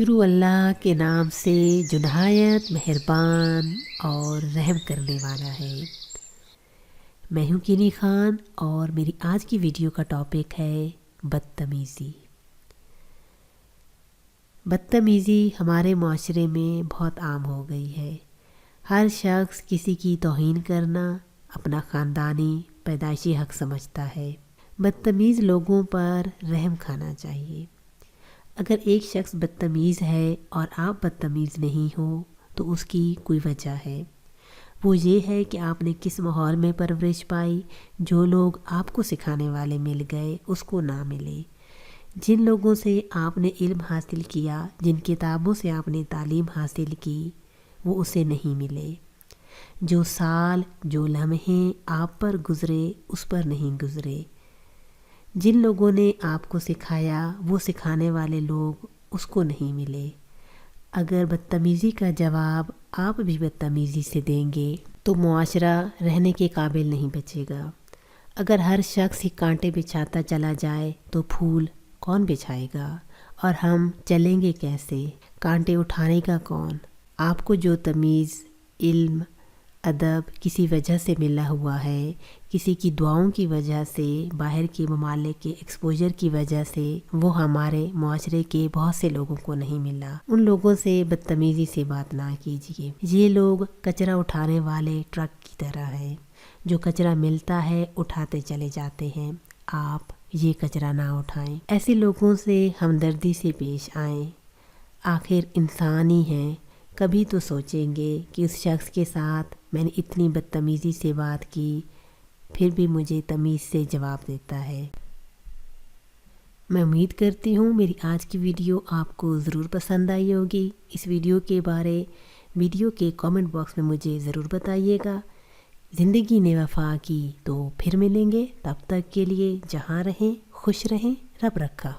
شروع اللہ کے نام سے جو نہایت مہربان اور رحم کرنے والا ہے۔ میں ہوں کینی خان اور میری آج کی ویڈیو کا ٹاپک ہے بدتمیزی۔ بدتمیزی ہمارے معاشرے میں بہت عام ہو گئی ہے۔ ہر شخص کسی کی توہین کرنا اپنا خاندانی پیدائشی حق سمجھتا ہے۔ بدتمیز لوگوں پر رحم کھانا چاہیے۔ اگر ایک شخص بدتمیز ہے اور آپ بدتمیز نہیں ہو تو اس کی کوئی وجہ ہے۔ وہ یہ ہے کہ آپ نے کس ماحول میں پرورش پائی، جو لوگ آپ کو سکھانے والے مل گئے اس کو نہ ملے، جن لوگوں سے آپ نے علم حاصل کیا، جن کتابوں سے آپ نے تعلیم حاصل کی، وہ اسے نہیں ملے، جو سال جو لمحے آپ پر گزرے اس پر نہیں گزرے، جن لوگوں نے آپ کو سکھایا وہ سکھانے والے لوگ اس کو نہیں ملے۔ اگر بدتمیزی کا جواب آپ بھی بدتمیزی سے دیں گے تو معاشرہ رہنے کے قابل نہیں بچے گا۔ اگر ہر شخص ہی کانٹے بچھاتا چلا جائے تو پھول کون بچھائے گا، اور ہم چلیں گے کیسے؟ کانٹے اٹھانے کا کون؟ آپ کو جو تمیز، علم، ادب کسی وجہ سے ملا ہوا ہے، کسی کی دعاؤں کی وجہ سے، باہر کے ممالک کے ایکسپوجر کی وجہ سے، وہ ہمارے معاشرے کے بہت سے لوگوں کو نہیں ملا۔ ان لوگوں سے بدتمیزی سے بات نہ کیجیے۔ یہ لوگ کچرا اٹھانے والے ٹرک کی طرح ہیں، جو کچرا ملتا ہے اٹھاتے چلے جاتے ہیں۔ آپ یہ کچرا نہ اٹھائیں۔ ایسے لوگوں سے ہمدردی سے پیش آئیں۔ آخر انسان ہی ہیں، کبھی تو سوچیں گے کہ اس شخص کے ساتھ میں نے اتنی بدتمیزی سے بات کی، پھر بھی مجھے تمیز سے جواب دیتا ہے۔ میں امید کرتی ہوں میری آج کی ویڈیو آپ کو ضرور پسند آئی ہوگی۔ اس ویڈیو کے کامنٹ باکس میں مجھے ضرور بتائیے گا۔ زندگی نے وفا کی تو پھر ملیں گے، تب تک کے لیے جہاں رہیں خوش رہیں، رب رکھا۔